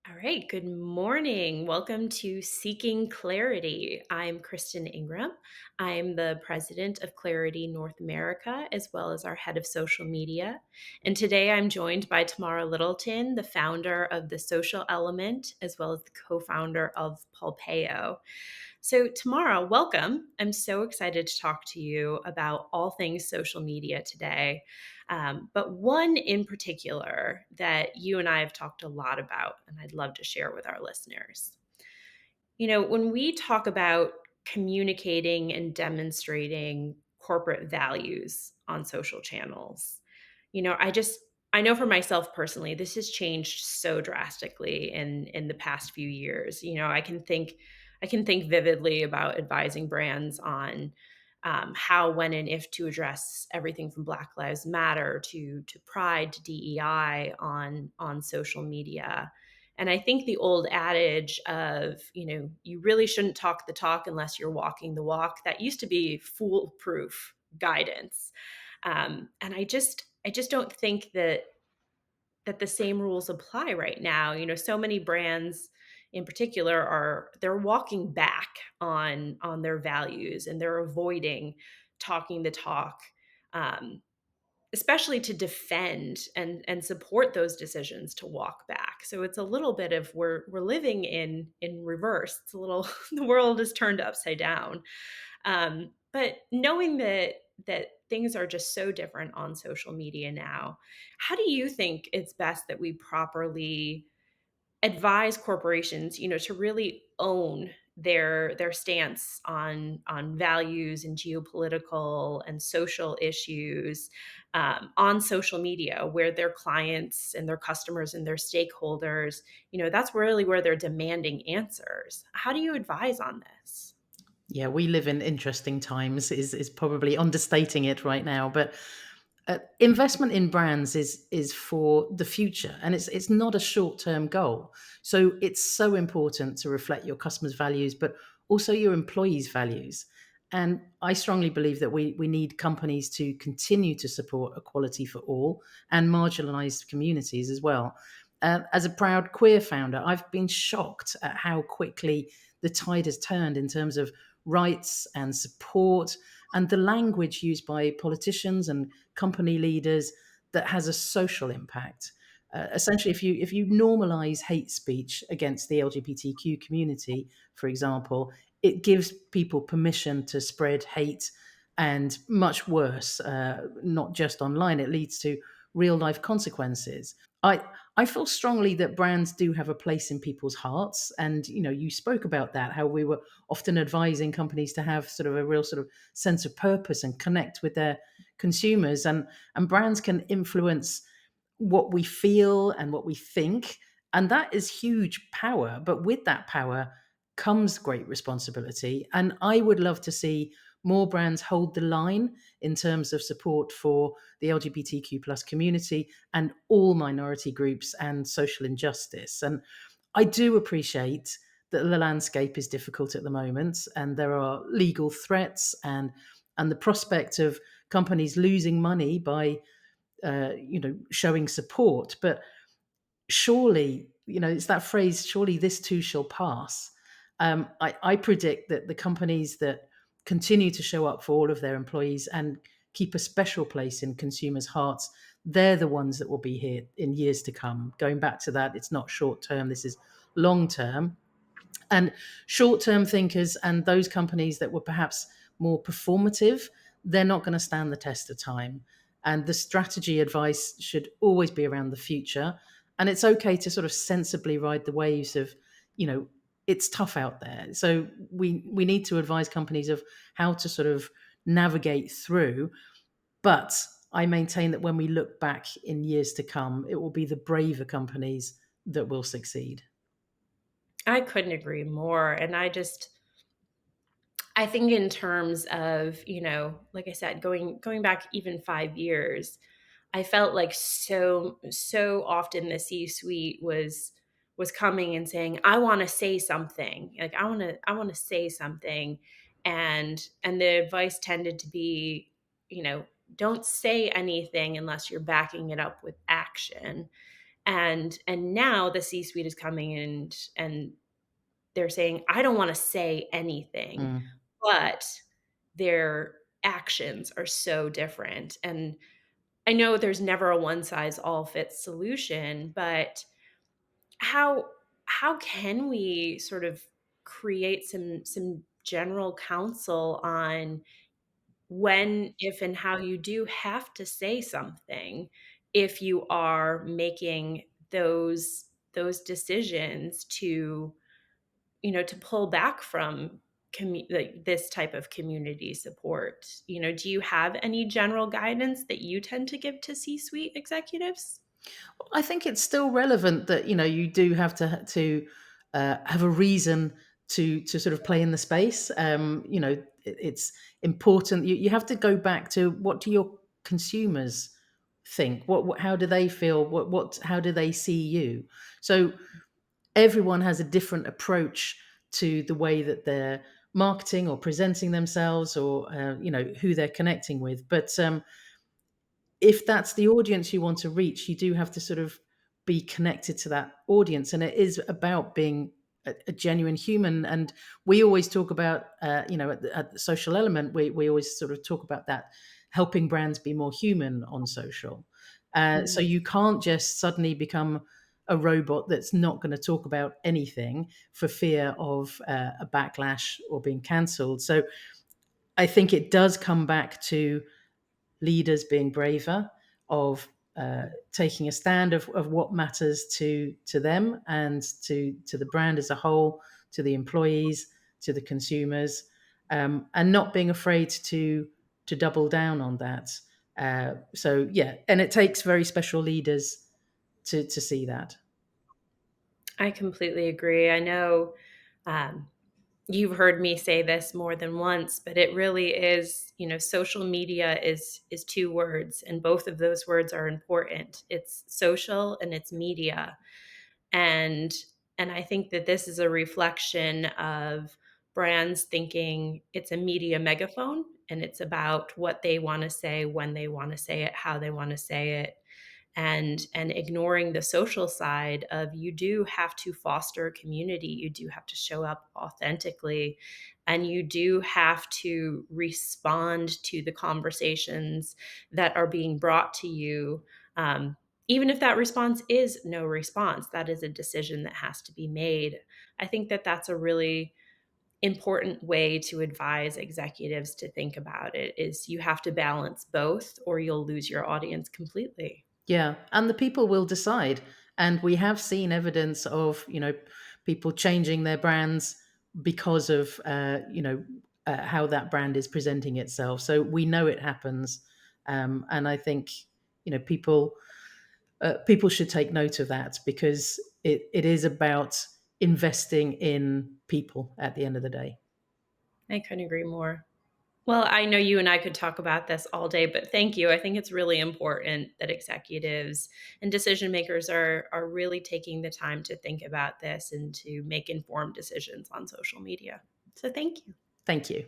All right, good morning. Welcome to Seeking Clarity. I'm Kristen Ingram. I'm the president of Clarity North America, as well as our head of social media. And today I'm joined by Tamara Littleton, the founder of The Social Element, as well as the co founder of Pulpeo. So, Tamara, welcome. I'm so excited to talk to you about all things social media today. But one in particular that you and I have talked a lot about, and I'd love to share with our listeners. When we talk about communicating and demonstrating corporate values on social channels, I know for myself personally, this has changed so drastically in the past few years. I can think vividly about advising brands on how, when, and if to address everything from Black Lives Matter to Pride to DEI on social media. And I think the old adage of, you really shouldn't talk the talk unless you're walking the walk, that used to be foolproof guidance. And I just don't think that the same rules apply right now. So many brands in particular they're walking back on their values, and they're avoiding talking the talk. Um, Especially to defend and support those decisions to walk back. So it's a little bit of we're living in reverse. It's a little the world is turned upside down. But knowing that things are just so different on social media now, how do you think it's best that we properly advise corporations, to really own their stance on values and geopolitical and social issues on social media, where their clients and their customers and their stakeholders, that's really where they're demanding answers. How do you advise on this? Yeah, we live in interesting times is probably understating it right now, but investment in brands is for the future, and it's not a short-term goal. So it's so important to reflect your customers' values, but also your employees' values. And I strongly believe that we need companies to continue to support equality for all and marginalized communities as well. As a proud queer founder, I've been shocked at how quickly the tide has turned in terms of rights and support and the language used by politicians and company leaders that has a social impact. Essentially, if you normalize hate speech against the LGBTQ community, for example, it gives people permission to spread hate, and much worse, not just online. It leads to real life consequences. I I feel strongly that brands do have a place in people's hearts, and you spoke about that, how we were often advising companies to have sort of a real sort of sense of purpose and connect with their consumers, and brands can influence what we feel and what we think, and that is huge power. But with that power comes great responsibility, and I would love to see more brands hold the line in terms of support for the LGBTQ plus community and all minority groups and social injustice. And I do appreciate that the landscape is difficult at the moment, and there are legal threats and the prospect of companies losing money by showing support. But surely, it's that phrase, surely this too shall pass. I predict that the companies that continue to show up for all of their employees and keep a special place in consumers' hearts, they're the ones that will be here in years to come. Going back to that, it's not short term, this is long term. And short term thinkers and those companies that were perhaps more performative, they're not going to stand the test of time. And the strategy advice should always be around the future. And it's okay to sort of sensibly ride the waves of, you know, it's tough out there. So we need to advise companies of how to sort of navigate through. But I maintain that when we look back in years to come, it will be the braver companies that will succeed. I couldn't agree more. And I think in terms of, like I said, going back even 5 years, I felt like so often the C-suite was coming and saying, "I want to say something." Like, I want to say something, and the advice tended to be, you know, don't say anything unless you're backing it up with action. And now the C-suite is coming in and they're saying, "I don't wanna say anything," Mm. but their actions are so different, and I know there's never a one size all fits solution, but how how can we sort of create some general counsel on when, if, and how you do have to say something if you are making those decisions to, to pull back from like this type of community support. Do you have any general guidance that you tend to give to C-suite executives? I think it's still relevant that you do have to have a reason to sort of play in the space. It's important. You have to go back to what do your consumers think? How do they feel? How do they see you? So everyone has a different approach to the way that they're marketing or presenting themselves, or who they're connecting with. But if that's the audience you want to reach, you do have to sort of be connected to that audience, and it is about being a genuine human. And we always talk about, at the social element, we always sort of talk about that, helping brands be more human on social. So Mhm. you can't just suddenly become a robot that's not going to talk about anything for fear of a backlash or being cancelled. So I think it does come back to leaders being braver, of taking a stand of what matters to them and to the brand as a whole, to the employees, to the consumers, and not being afraid to double down on that. So yeah, and it takes very special leaders to see that. I completely agree. I know, um, you've heard me say this more than once, but it really is, social media is 2 words, and both of those words are important. It's social and it's media. And and I think that this is a reflection of brands thinking it's a media megaphone, and it's about what they wanna say, when they wanna say it, how they wanna say it, and ignoring the social side of you do have to foster a community, you do have to show up authentically, and you do have to respond to the conversations that are being brought to you. Even if that response is no response, that is a decision that has to be made. I think that that's a really important way to advise executives to think about it, is you have to balance both or you'll lose your audience completely. Yeah, and the people will decide. And we have seen evidence of people changing their brands because of how that brand is presenting itself. So we know it happens, and I think people should take note of that, because it is about investing in people at the end of the day. I couldn't agree more. Well, I know you and I could talk about this all day, but thank you. I think it's really important that executives and decision makers are really taking the time to think about this and to make informed decisions on social media. So thank you. Thank you.